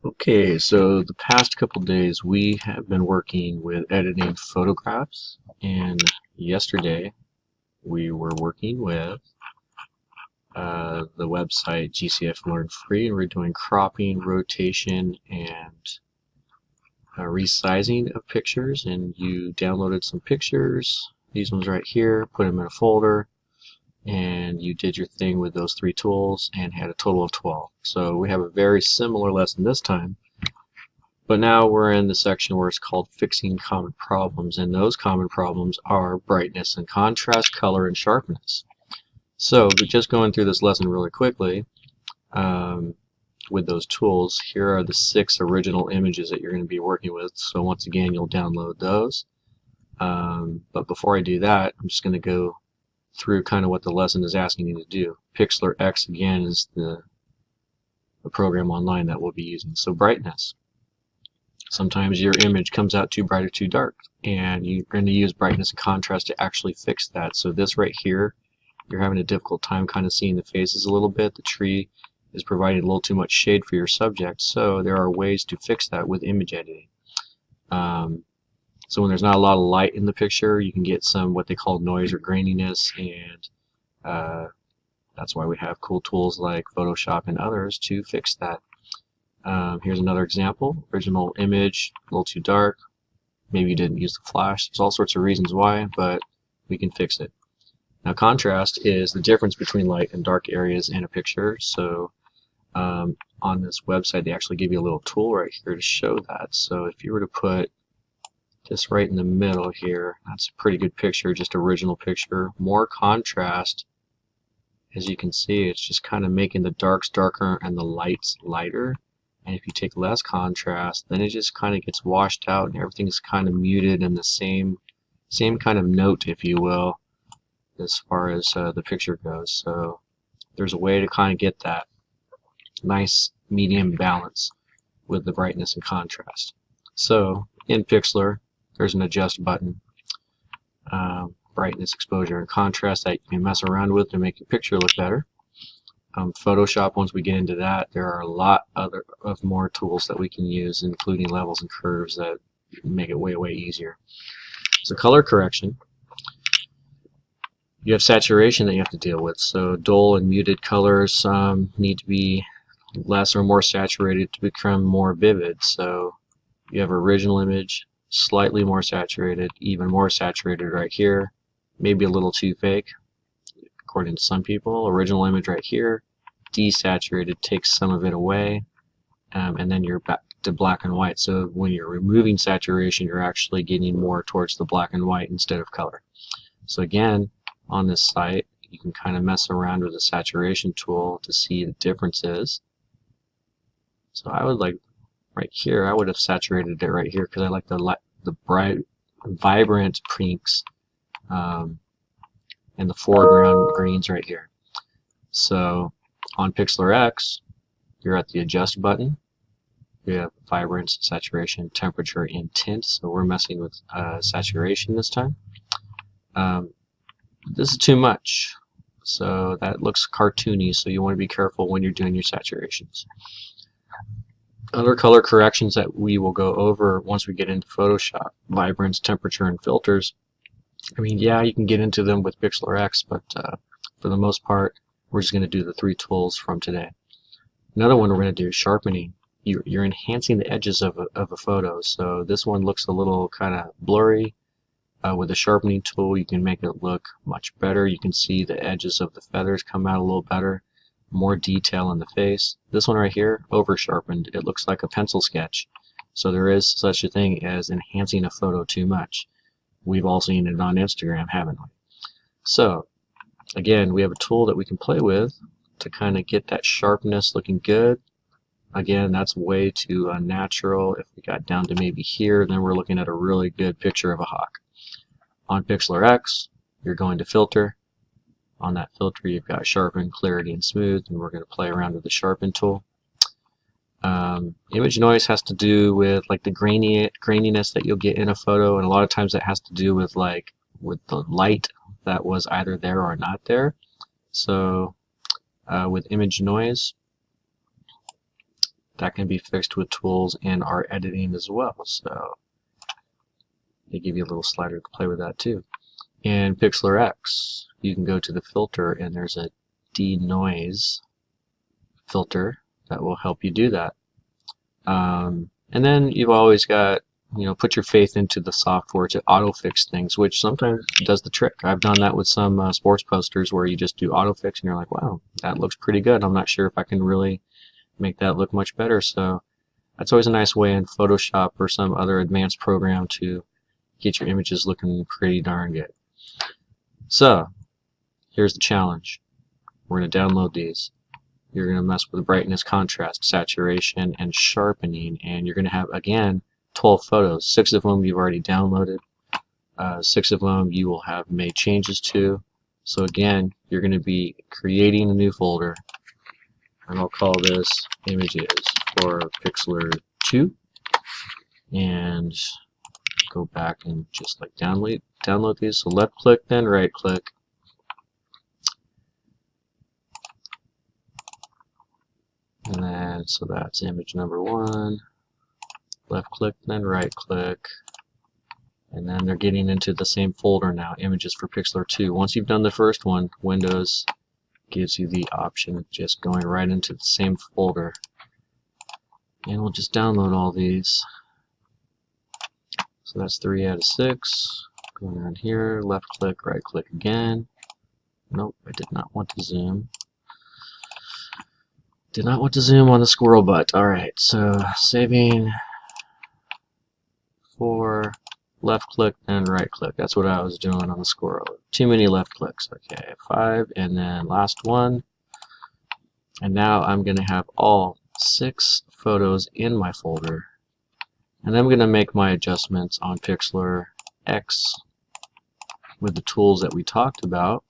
Okay, so the past couple days we have been working with editing photographs, and yesterday we were working with the website GCF Learn Free, and we're doing cropping, rotation, and resizing of pictures. And you downloaded some pictures, these ones right here, put them in a folder, and you did your thing with those three tools and had a total of 12. So we have a very similar lesson this time. But now we're in the section where it's called fixing common problems, and those common problems are brightness and contrast, color, and sharpness. So just going through this lesson really quickly, with those tools, here are the 6 original images that you're going to be working with. So once again, you'll download those. But before I do that, I'm just going to go through kind of what the lesson is asking you to do. Pixlr X, again, is the program online that we'll be using. So brightness. Sometimes your image comes out too bright or too dark, and you're going to use brightness and contrast to actually fix that. So this right here, you're having a difficult time kind of seeing the faces a little bit. The tree is providing a little too much shade for your subject, so there are ways to fix that with image editing. So when there's not a lot of light in the picture, you can get some what they call noise or graininess, and that's why we have cool tools like Photoshop and others to fix that. Here's another example. Original image, a little too dark. Maybe you didn't use the flash. There's all sorts of reasons why, but we can fix it. Now contrast is the difference between light and dark areas in a picture. So on this website they actually give you a little tool right here to show that. So if you were to put this right in the middle here, that's a pretty good picture, just original picture. More contrast, as you can see, it's just kind of making the darks darker and the lights lighter. And if you take less contrast, then it just kind of gets washed out and everything's kind of muted in the same kind of note, if you will, as far as the picture goes. So there's a way to kind of get that nice medium balance with the brightness and contrast. So in Pixlr, there's an adjust button, brightness, exposure, and contrast that you can mess around with to make your picture look better. Photoshop, once we get into that, there are a lot of more tools that we can use, including levels and curves that make it way easier. So color correction, you have saturation that you have to deal with. So dull and muted colors need to be less or more saturated to become more vivid. So you have original image, slightly more saturated, even more saturated right here, maybe a little too fake according to some people. Original image right here, desaturated, takes some of it away, and then you're back to black and white. So when you're removing saturation, you're actually getting more towards the black and white instead of color. So again, on this site, you can kind of mess around with the saturation tool to see the differences. So I would like right here, I would have saturated it right here because I like the bright, vibrant pinks and the foreground greens right here. So on Pixlr X, you're at the adjust button. You have vibrance, saturation, temperature, and tint. So we're messing with saturation this time. This is too much. So that looks cartoony, so you want to be careful when you're doing your saturations. Other color corrections that we will go over once we get into Photoshop, vibrance, temperature, and filters. I mean, yeah, you can get into them with Pixlr X, but for the most part, we're just going to do the 3 tools from today. Another one we're going to do is sharpening. You're enhancing the edges of a photo. So this one looks a little kind of blurry. With the sharpening tool, you can make it look much better. You can see the edges of the feathers come out a little better. More detail in the face. This one right here, over sharpened. It looks like a pencil sketch. So there is such a thing as enhancing a photo too much. We've all seen it on Instagram, haven't we? So again, we have a tool that we can play with to kind of get that sharpness looking good. Again, that's way too unnatural. If we got down to maybe here, then we're looking at a really good picture of a hawk. On Pixlr X, you're going to filter. On that filter, you've got sharpen, clarity, and smooth, and we're going to play around with the sharpen tool. Image noise has to do with like the graininess that you'll get in a photo, and a lot of times that has to do with the light that was either there or not there. So with image noise, that can be fixed with tools in our editing as well. So they give you a little slider to play with that too. In Pixlr X, you can go to the filter and there's a denoise filter that will help you do that. And then you've always got, put your faith into the software to auto fix things, which sometimes does the trick. I've done that with some sports posters where you just do auto fix and you're like, wow, that looks pretty good. I'm not sure if I can really make that look much better. So that's always a nice way in Photoshop or some other advanced program to get your images looking pretty darn good. So here's the challenge. We're going to download these. You're going to mess with brightness, contrast, saturation, and sharpening, and you're going to have, again, 12 photos. 6 of them you've already downloaded. 6 of them you will have made changes to. So again, you're going to be creating a new folder, and I'll call this Images for Pixlr 2, and go back and just like download these. So left click, then right click. And then, so that's image number 1. Left click, then right click. And then they're getting into the same folder now, Images for Pixlr 2. Once you've done the first one, Windows gives you the option of just going right into the same folder. And we'll just download all these. So that's 3 out of 6. Going on here, left click, right click again. Nope, I did not want to zoom. Did not want to zoom on the squirrel butt. Alright, so saving for left click and right click. That's what I was doing on the squirrel. Too many left clicks. Okay, 5 and then last one. And now I'm going to have all 6 photos in my folder. And then I'm going to make my adjustments on Pixlr X with the tools that we talked about.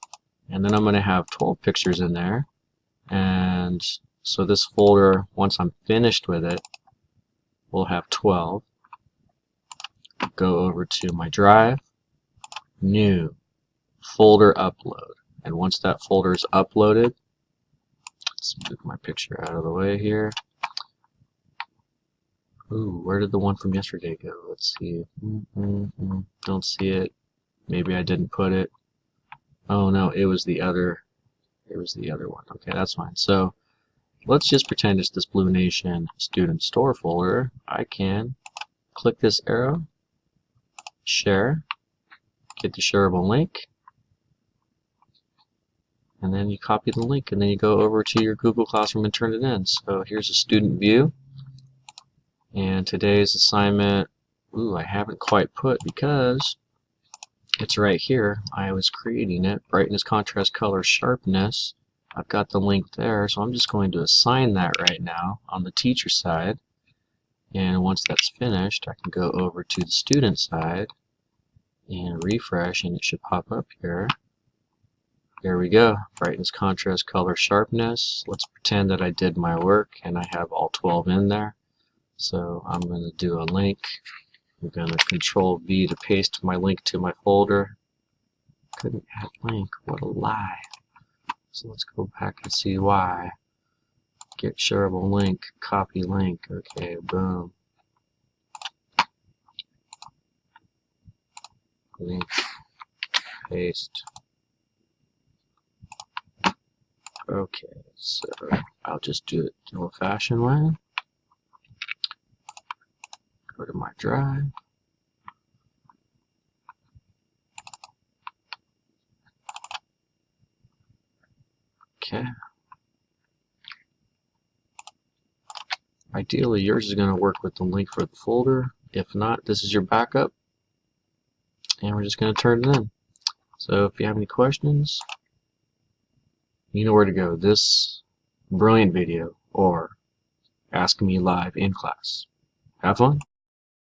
And then I'm going to have 12 pictures in there. And so this folder, once I'm finished with it, will have 12. Go over to my drive, new, folder upload. And once that folder is uploaded, let's move my picture out of the way here. Ooh, where did the one from yesterday go? Let's see. Don't see it. Maybe I didn't put it. Oh no, it was the other. It was the other one. Okay, that's fine. So let's just pretend it's this Blue Nation student store folder. I can click this arrow, share, get the shareable link, and then you copy the link, and then you go over to your Google Classroom and turn it in. So here's a student view, and today's assignment, I haven't quite put because it's right here. I was creating it, brightness, contrast, color, sharpness. I've got the link there, so I'm just going to assign that right now on the teacher side. And once that's finished, I can go over to the student side and refresh, and it should pop up here. There we go. Brightness, contrast, color, sharpness. Let's pretend that I did my work and I have all 12 in there. So I'm going to do a link. I'm going to Control V to paste my link to my folder. Couldn't add link. What a lie. So let's go back and see why. Get shareable link, copy link. Okay, boom. Link, paste. Okay, so I'll just do it the old-fashioned way. Go to my drive. Okay. Ideally, yours is going to work with the link for the folder. If not, this is your backup. And we're just going to turn it in. So if you have any questions, you know where to go. This brilliant video or ask me live in class. Have fun.